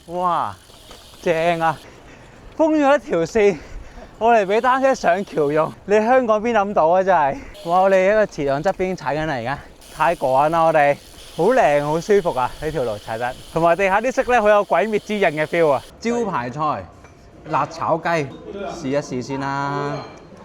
哇，正啊！封咗一條線，我嚟俾單車上橋用。你香港邊諗到啊？真係！哇！我哋喺個池塘側邊踩緊嚟而家，太過癮啦！我哋好靚，好舒服啊！呢條路踩得，同埋地下啲色咧好有鬼滅之刃嘅 feel 啊！招牌菜辣炒雞，試一試先啦。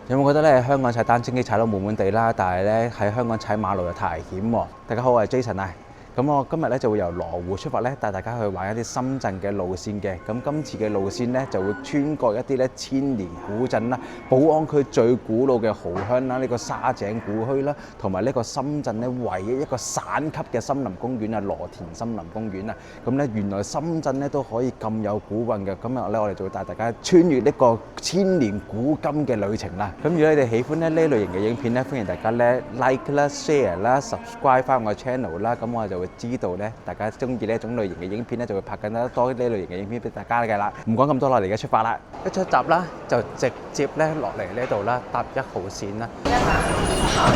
有冇覺得咧香港踩單車機踩到悶悶地啦？但係咧喺香港踩馬路又太危險喎！大家好，我係 Jason 啊。咁我今日咧就會由羅湖出發咧，帶大家去玩一啲深圳嘅路線嘅。咁今次嘅路線咧就會穿過一啲咧千年古鎮啦，寶安區最古老嘅蠔鄉啦，呢個沙井古墟啦，同埋呢個深圳咧唯一一個省級嘅森林公園啊，羅田森林公園啊。咁咧原來深圳咧都可以咁有古韻嘅。今日咧我哋就會帶大家穿越呢個千年古今嘅旅程啦。咁如果你哋喜歡咧呢類型嘅影片咧，歡迎大家咧 like 啦、share 啦、subscribe 翻我嘅 channel 啦。咁我就會知道咧，大家中意呢一種類型嘅影片咧，就會拍更加多呢類型嘅影片俾大家嘅啦。唔講咁多啦，我哋而家出發啦！一出閘啦，就直接咧落嚟呢度啦，搭1號線啦。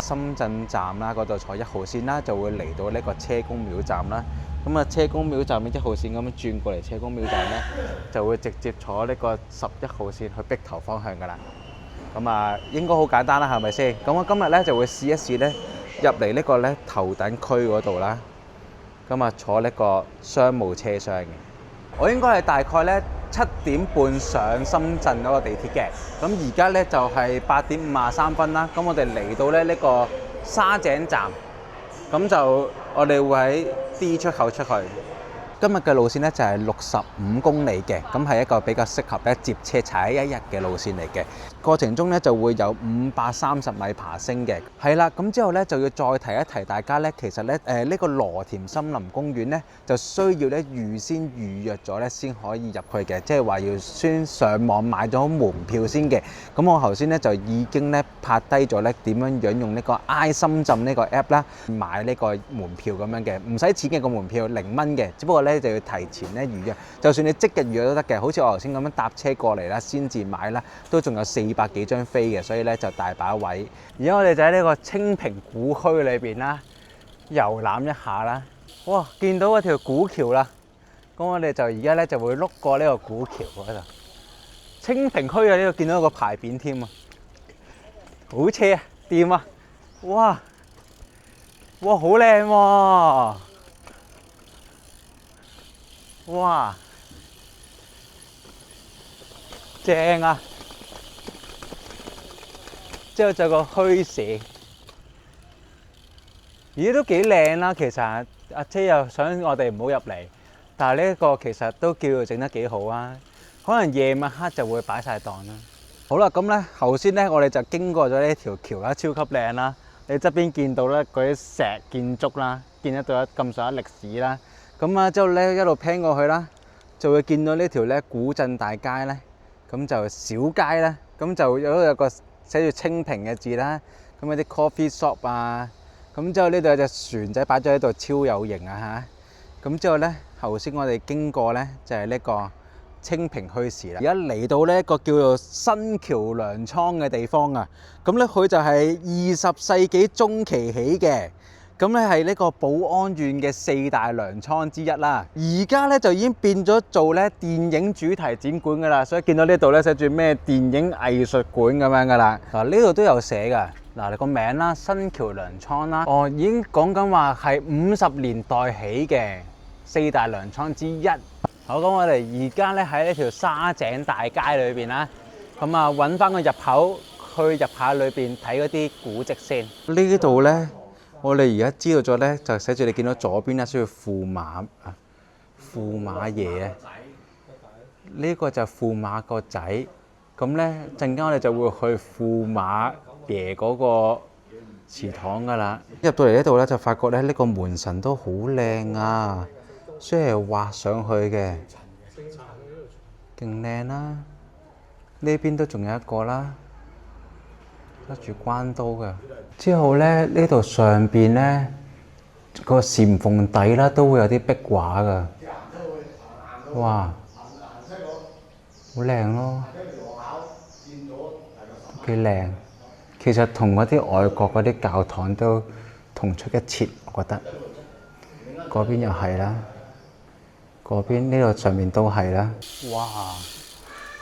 深圳站啦，嗰度坐1號線啦，就會嚟到呢個車公廟站啦。咁啊，車公廟站嘅1號線咁樣轉過嚟車公廟站咧，就會直接坐呢個11號線去碧頭方向噶啦。咁啊，應該好簡單啦，係咪先？咁我今日咧就會試一試咧。入嚟呢個咧頭等區嗰度啦，咁啊坐呢個商務車廂嘅，我應該係大概咧7點半上深圳嗰個地鐵嘅，咁而家咧就係8點53分啦，咁我哋嚟到咧呢個沙井站，咁就我哋會喺 D 出口出去。今日嘅路線咧就係65公里嘅，咁係一個比較適合咧接車踩一日嘅路線嚟嘅。過程中咧就會有530米爬升嘅，係啦。咁之後咧就要再提一提大家咧，其實咧呢個羅田森林公園咧就需要咧預先預約咗咧先可以入去嘅，即係話要先上網買咗門票先嘅。咁我頭先咧就已經咧拍低咗咧點樣樣用呢個 I 深圳呢個 app 啦買呢個門票咁樣嘅，唔使錢嘅個門票0蚊嘅，只不過咧就要提前咧預約，就算你即日預約都得嘅。好似我頭先咁樣搭車過嚟啦，先至買啦，都仲有400幾張飛嘅，所以咧就大把位。而家我哋就喺呢個清平古墟裏邊啦，遊覽一下啦。哇，見到嗰條古橋啦，咁我哋就而家咧就會碌過呢個古橋嗰度。清平區啊，呢度見到個牌匾添啊，好車啊，掂啊，哇，哇好靚喎！哇，正啊！之後就有個墟市，咦都幾靚啦。其實阿姐又想我哋唔好入嚟，但係呢個其實都叫做整得幾好啊。可能夜晚黑就會擺晒檔啦。好啦，咁咧頭先咧我哋就經過咗呢條橋啦，超級靚啦。你側邊見到咧嗰啲石建築啦，見得到咁上下歷史啦。咁啊之後咧一路拼過去啦，就會見到呢條咧古鎮大街咧，咁就小街咧，咁就有個寫住清平嘅字啦。咁有啲 coffee shop 啊，咁之後呢度有隻船仔擺咗喺度，超有型啊嚇！咁之後咧頭先我哋經過咧就係呢個清平墟市啦。而家嚟到呢一個叫做新橋糧倉嘅地方啊，咁咧佢就係20世紀中期起嘅。咁咧係呢個寶安縣嘅4大糧倉之一啦。而家咧就已經變咗做咧電影主題展館噶啦，所以見到呢度咧寫住咩電影藝術館咁樣噶啦。嗱，呢度都有寫噶，嗱你個名啦，新橋糧倉啦，哦已經講緊話係50年代起嘅4大糧倉之一。好，咁我哋而家咧喺呢條沙井大街裏邊啦，咁啊揾翻個入口去入下裏邊睇嗰啲古蹟先。呢度咧。我哋而家知道咗咧，就寫住你見到左邊咧，需要駙馬啊，駙馬爺啊，呢個就係駙馬個仔。咁咧陣間我哋就會去駙馬爺嗰個祠堂噶啦。入到嚟呢度咧，就發覺咧呢個門神都好靚啊，雖然係畫上去嘅，勁靚啦。呢邊都仲有一個啦。得住關刀嘅，之後咧呢度上邊咧個禪縫底啦，都會有啲壁畫噶，哇，好靚咯，都幾靚。其實同嗰啲外國嗰啲教堂都同出一轍，我覺得。嗰邊又係啦，嗰邊呢度上面都係啦。哇！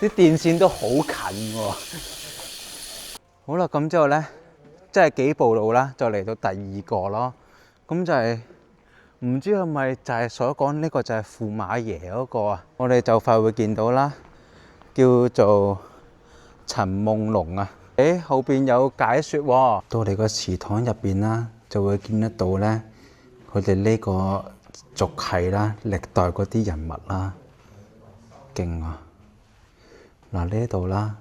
啲電線都好近喎。好啦，咁之後咧，即係幾步路啦，就嚟到第二個咯。咁就係唔知係咪就係所講呢個就係駙馬爺嗰個啊？我哋就快會見到啦，叫做陳夢龍啊。後邊有解說喎。到嚟個祠堂入邊啦，就會見得到咧，佢哋呢個族系啦，歷代嗰啲人物啦，勁啊！嗱呢度啦，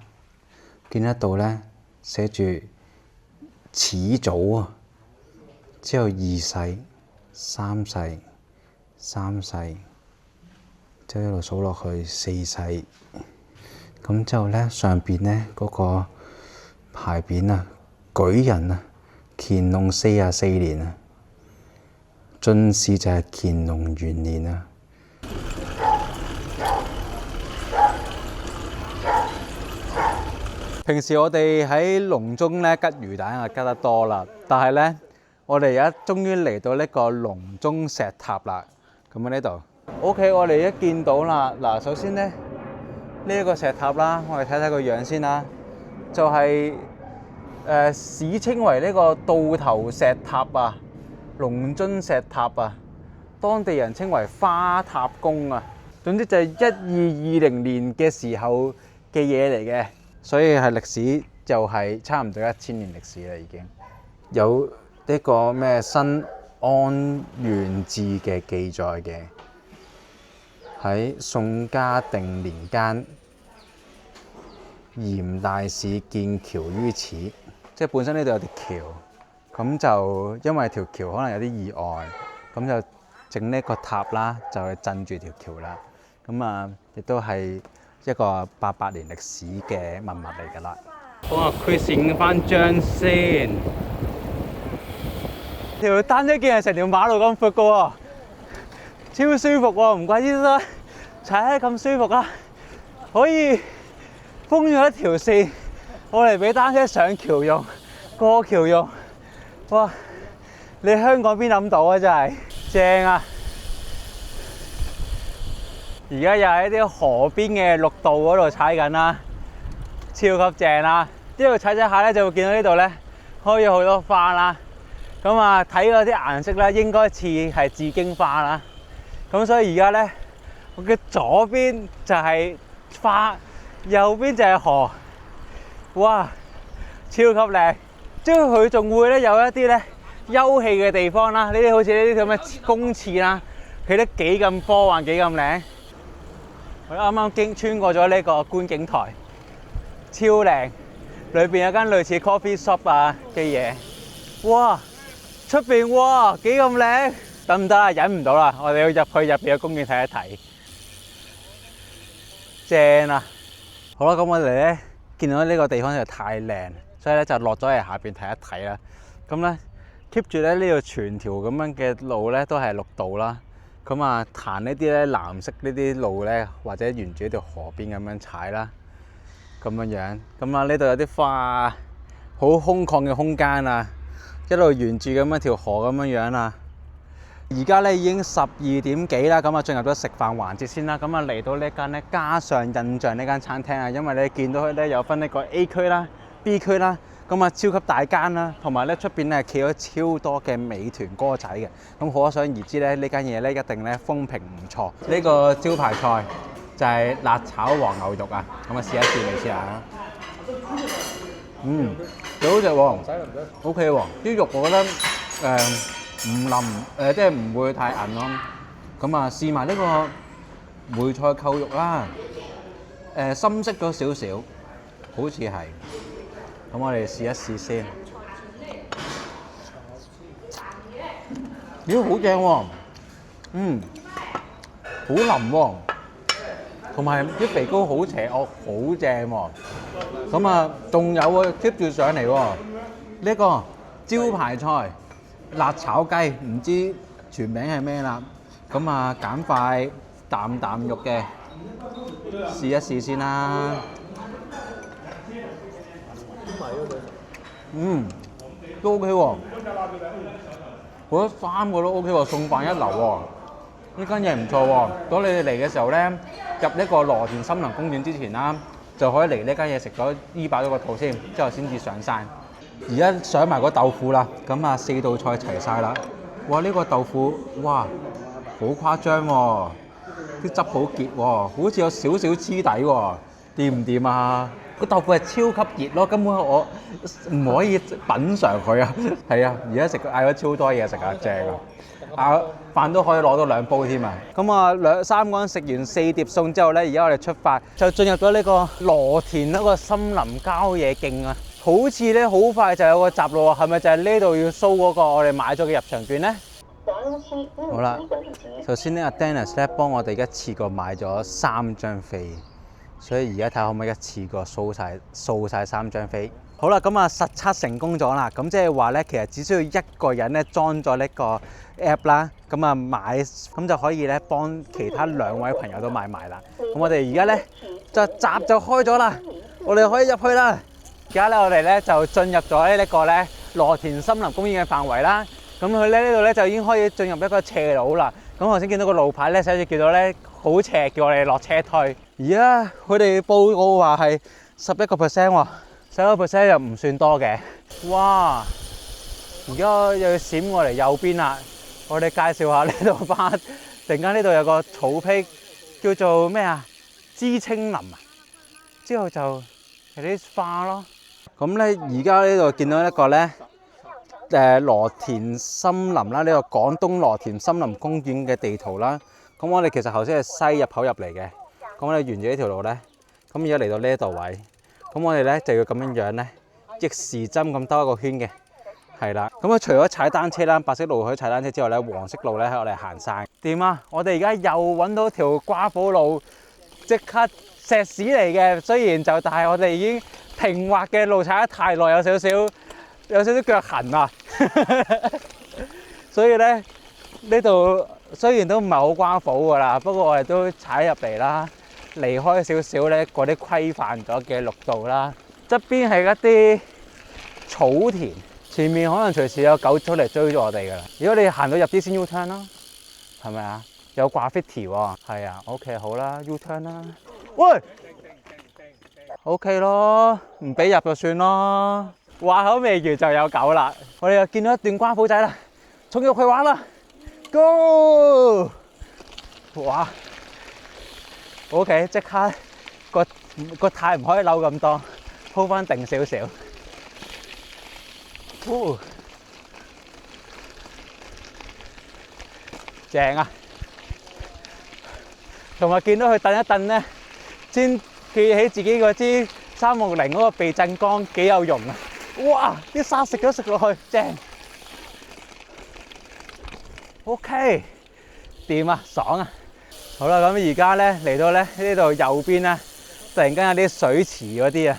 見得到咧，寫住始祖啊，之後2世、3世、3世，之後一路數落去4世，咁之後咧上邊咧嗰個牌匾啊，舉人啊，乾隆44年啊，進士就係乾隆元年啊。平時我哋喺籠中咧吉魚蛋啊吉得多啦，但係咧我哋而家終於嚟到呢個籠中石塔啦。咁喺呢度 ，OK， 我哋一見到啦。嗱，首先咧呢一個石塔啦，我哋睇睇個樣先啦，就係史稱為呢個倒頭石塔啊，龍津石塔啊，當地人稱為花塔公啊。總之就係1220年嘅時候嘅嘢嚟嘅。所以係歷史就係差唔多1000年歷史啦，已經有呢個咩新安縣志嘅記載嘅，喺宋嘉定年間，嚴大使建橋於此，即係本身呢度有條橋，咁就因為條橋可能有啲意外，咁就整呢個塔啦，就去鎮住條橋啦。咁啊，亦都係一個800年歷史嘅文物嚟㗎啦。幫阿 Chris 影翻張先。條單車徑係成條馬路咁闊㗎喎，超舒服喎！唔怪之得踩得咁舒服啊！可以封咗一條線，我嚟俾單車上橋用、過橋用。哇！你香港邊諗到啊？真係正啊！而家又喺啲河邊嘅綠道嗰度踩緊啦，超級正啦！一路踩下咧，就會見到呢度咧開咗好多花啦。咁啊，睇嗰啲顏色咧，應該似係紫荊花啦。咁所以而家咧，我嘅左邊就係花，右邊就係河。哇，超級靚！即係佢仲會咧有一啲咧休憩嘅地方啦。呢啲好似呢啲咁嘅公廁啦，起得幾咁科幻，幾咁靚。我啱啱穿過咗呢個觀景台，超靚，裏邊有間類似 coffee shop 啊嘅嘢。哇！出邊哇幾咁靚，得唔得啊？忍唔到啦，我哋要入去入邊嘅公園睇一睇，正啊！好啦，咁我哋咧見到呢個地方就太靚，所以咧就落咗嚟下邊睇一睇啦。咁咧 keep 住咧呢度全條咁樣嘅路咧都係綠道啦。咁啊，彈呢啲咧藍色呢啲路咧，或者沿住呢條河邊咁樣踩啦，咁樣樣。咁啊，呢度有啲花啊，好空曠嘅空間啊，一路沿住咁樣條河咁樣樣啊。而家咧已經12點幾啦，咁啊進入咗食飯環節先啦。咁啊嚟到呢間咧家常印象呢間餐廳啊，因為你見到佢咧有分呢個 A 區啦、B 區啦。咁啊，超級大間啦，同埋咧出邊咧企咗超多嘅美團歌仔嘅，咁可想而知咧呢間嘢咧一定咧風評唔錯。呢個招牌菜就係辣炒黃牛肉啊，咁啊試一試你試下。幾好食喎，OK 喎，啲肉我覺得唔腍，即係唔會太韌咯。咁啊試埋呢個梅菜扣肉啦，深色咗少少，好似係。咁我哋試一試先。咦，好正喎！好腍喎，同埋啲肥膏好邪惡，好正喎。咁啊，仲有喎 keep 住上嚟喎。呢個招牌菜辣炒雞，唔知全名係咩啦。咁啊，揀塊啖啖肉嘅，試一試先啦。都 OK 喎，我覺得3個都 OK 喎，送飯一流喎。呢間嘢唔錯喎。如果你哋嚟嘅時候咧，入呢個羅田森林公園之前啦，就可以嚟呢間嘢食咗醫飽咗個肚先，之後先至上山。而家上埋個豆腐啦，咁啊4道菜齊晒啦。哇！呢個豆腐哇好誇張喎，啲汁好結喎，好似有少少黐底喎，掂唔掂啊？個豆腐係超級熱咯，根本我唔可以品嚐佢啊。係啊，而家食嗌咗超多嘢食啊，正啊！飯都可以攞到2煲添啊！咁啊3個人食完4碟餸之後咧，而家我哋出發就進入咗呢個羅田一個森林郊野徑啊！好似咧好快就有個閘路啊，係咪就係呢度要 show 嗰個我哋買咗嘅入場券咧？好啦，首先呢阿 Dennis 咧幫我哋一次過買咗3張飛，所以而家睇下可唔可以一次過掃晒3張飛。好啦，咁啊實測成功咗啦，咁即係話咧，其實只需要一個人咧裝咗呢個 app 啦，咁啊買咁就可以咧幫其他2位朋友都買埋啦。咁我哋而家咧就閘就開咗啦，我哋可以入去啦。而家咧我哋咧就進入咗呢個咧羅田森林公園嘅範圍啦。咁佢咧呢度咧就已經可以進入一個斜路啦。咁頭先見到個路牌咧寫住叫做咧好斜，叫我哋落車推。而家佢哋報告話係11%喎，11%又唔算多嘅。哇！而家又要閃過嚟右邊啦。我哋介紹下呢度花，突然間呢度有個草皮叫做咩啊？知青林啊。之後就有啲花咯。咁咧而家呢度見到一個咧羅田森林啦，呢個廣東羅田森林公園嘅地圖啦。咁我哋其實頭先係西入口入嚟嘅，咁我哋沿住呢條路咧，咁而家嚟到呢一度位，咁我哋咧就要咁樣咧逆時針咁兜一個圈嘅，係啦。咁啊除咗踩單車啦，白色路可以踩單車之外咧，黃色路咧喺我哋行晒。掂啊！我哋而家又揾到條瓜埔路，即刻石屎嚟嘅，雖然就但係我哋已經平滑嘅路踩得太耐，有少少腳痕啊。所以咧呢度雖然都唔係好瓜埔噶啦，不過我哋都踩入嚟啦，離開少少咧嗰啲規範咗嘅綠道啦。側邊係一啲草田，前面可能隨時有狗出嚟追咗我哋噶啦。如果你行到入啲先 U turn 啦，係咪啊？有掛 graffiti 喎，係啊 ，OK 好啦 ，U turn 啦。喂 ，OK 咯，唔俾入就算咯。話口未完就有狗啦，我哋又見到一段瓜埔仔啦，衝入去玩啦 ，Go！ 哇 ，OK， 即刻個軚唔可以扭咁多 ，hold 翻定少少。正啊！同埋見到佢蹬一蹬咧，先記起自己嗰支360嗰個避震桿幾有用啊！哇！啲沙食落去，正。OK， 掂啊，爽啊！好啦，咁而家咧嚟到咧呢度右邊咧，突然間有啲水池嗰啲啊。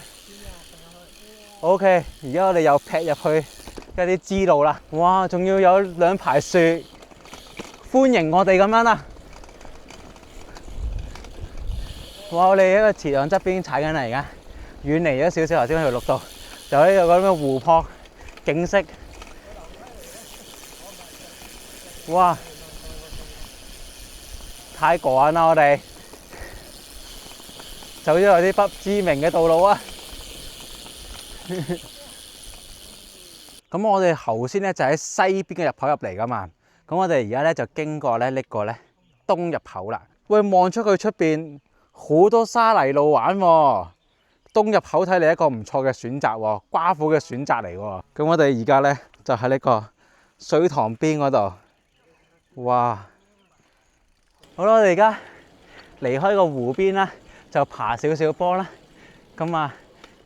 OK， 而家我哋又劈入去一啲支路啦。哇！仲要有2排樹歡迎我哋咁樣啦。哇！我哋喺個池塘側邊踩緊啦，而家遠離咗少少頭先嗰條綠道，就喺度嗰啲湖泊景色。哇！太趕啦，我哋走咗有啲不知名嘅道路啊！咁我哋頭先咧就喺西邊嘅入口入嚟噶嘛，咁我哋而家咧就經過咧呢個咧東入口啦。喂，望出去出邊好多沙泥路玩喎，東入口睇嚟一個唔錯嘅選擇喎，瓜埔嘅選擇嚟喎。咁我哋而家咧就喺呢個水塘邊嗰度。哇！好啦，我哋而家離開個湖邊啦，就爬少少坡啦。咁啊，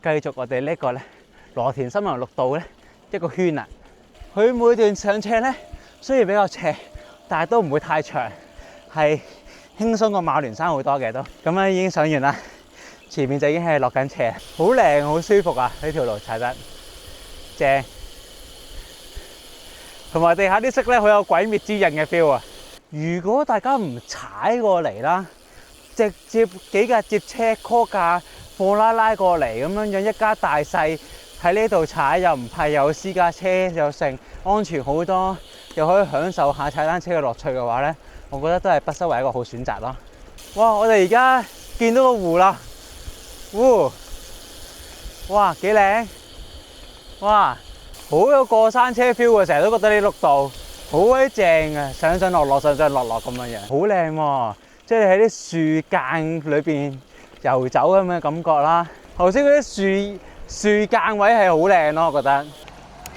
繼續我哋呢個咧羅田森林綠道咧一個圈啊。佢每段上斜咧雖然比較斜，但係都唔會太長，係輕鬆過馬聯山好多嘅都。咁樣已經上完啦，前面就已經係落緊斜，好靚好舒服啊！呢條路踩得正。同埋地下啲色咧，好有鬼滅之刃嘅 feel 啊！如果大家唔踩過嚟啦，直接幾架接車 call 架貨拉過嚟咁樣一家大細喺呢度踩，又唔係有私家車又剩，安全好多，又可以享受下踩單車嘅樂趣嘅話咧，我覺得都係不失為一個好選擇咯。哇！我哋而家見到個湖啦，哇幾靚！哇，好有過山車 feel 啊！成日都覺得呢綠道好鬼正啊，上上落落上上落落咁樣樣，好靚喎！即係喺啲樹間裏邊遊走咁嘅感覺啦。頭先嗰啲樹間位係好靚咯，我覺得。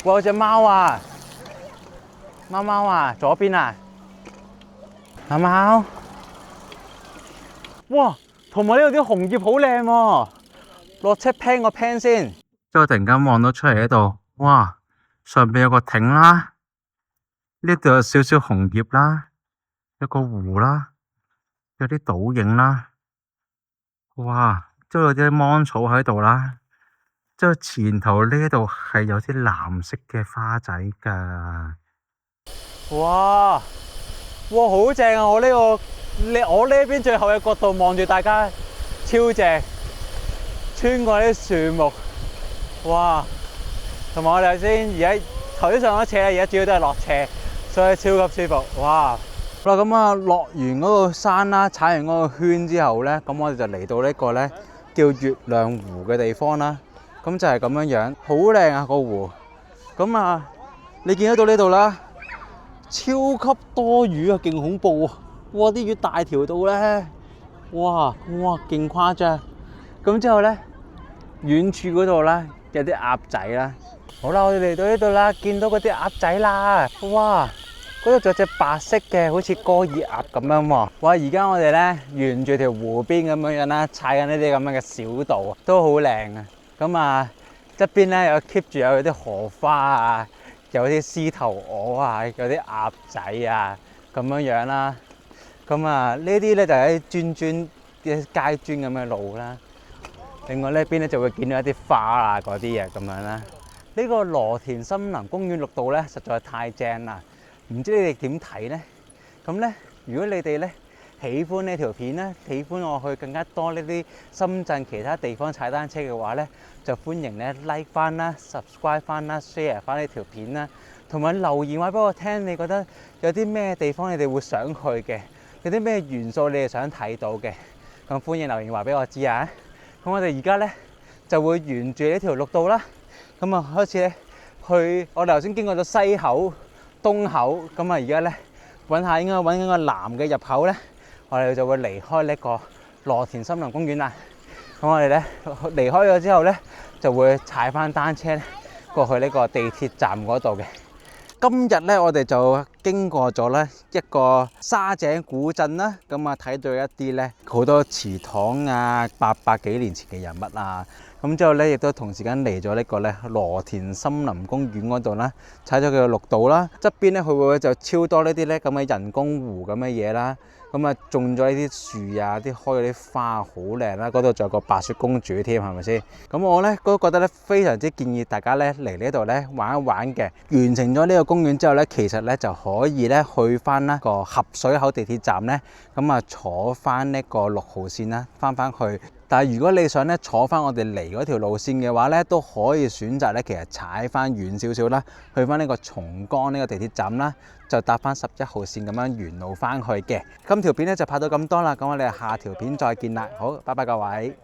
哇！有隻貓啊，貓啊，左邊啊，阿貓。哇！同埋呢度啲紅葉好靚喎，落車 pan 個 pan 先。之後突然間望到出嚟喺度，哇！上邊有個艇啦，呢度有少少紅葉啦，有個湖啦，有啲倒影啦，哇！之後有啲芒草喺度啦，之後前頭呢度係有啲藍色嘅花仔㗎。哇！哇！好正啊！我呢邊最後嘅角度望住大家，超正！穿過啲樹木，哇！同埋我哋頭先上咗斜，而家主要都係落斜，所以超級舒服，哇！好啦，咁啊落完嗰個山啦，踩完嗰個圈之後咧，咁我哋就嚟到呢個咧叫月亮湖嘅地方啦。咁就係咁樣樣，好靚啊個湖。咁啊，你見得到呢度啦，超級多魚啊，勁恐怖啊！哇！啲魚大條到咧，哇，勁誇張。咁之後咧，遠處嗰度咧有啲鴨仔啦。好啦，我哋嚟到呢度啦，見到嗰啲鴨仔啦，哇！嗰度仲有隻白色嘅，好似歌爾鴨咁樣喎。哇！而家我哋咧沿住條湖邊咁樣樣啦，踩緊呢啲咁樣嘅小道，都好靚啊。咁啊，側邊咧有 keep 住有啲荷花啊，有啲獅頭鵝啊，有啲鴨仔啊咁樣樣啦。咁啊，呢啲咧就係啲磚嘅街磚咁嘅路啦。另外呢邊咧就會見到一啲花啊嗰啲嘢咁樣啦。呢個羅田森林公園綠道咧實在太正啦！唔知你哋點睇呢？咁咧，如果你哋咧喜歡呢條片咧，喜歡我去更加多呢啲深圳其他地方踩單車嘅話咧，就歡迎咧 like 翻啦、subscribe 翻啦、share 翻呢條片啦，同埋留言話俾我聽，你覺得有啲咩地方你哋會想去嘅，有啲咩元素你哋想睇到嘅，咁歡迎留言話俾我知啊！咁我哋而家咧就會沿住呢條綠道啦，咁啊開始咧去，我哋頭先經過咗西口、東口，咁啊而家咧應該揾緊個南嘅入口咧，我哋就會離開呢個羅田森林公園啦。咁我哋咧離開咗之後咧，就會踩翻單車咧過去呢個地鐵站嗰度嘅。今日咧，我哋就經過咗咧一個沙井古鎮啦，咁啊睇到一啲咧好多祠堂啊，800幾年前嘅人物啊，咁之後咧亦都同時間嚟咗呢個咧羅田森林公園嗰度啦，踩咗佢嘅綠道啦，側邊咧佢會就超多呢啲咧咁嘅人工湖咁嘅嘢啦。咁啊，種咗呢啲樹啊，開咗啲花好靚啦，嗰度仲有個白雪公主添，係咪先？咁我咧都覺得咧非常之建議大家咧嚟呢度咧玩一玩嘅。完成咗呢個公園之後咧，其實咧就可以咧去翻啦個合水口地鐵站咧，咁啊坐翻呢個6號線啦，翻去。但係如果你想咧坐翻我哋嚟嗰條路線嘅話咧，都可以選擇咧其實踩翻遠少少啦，去翻呢個松江呢個地鐵站啦，就搭翻11號線咁樣沿路翻去嘅。今條片咧就拍到咁多啦，咁我哋下條片再見啦，好，拜拜各位。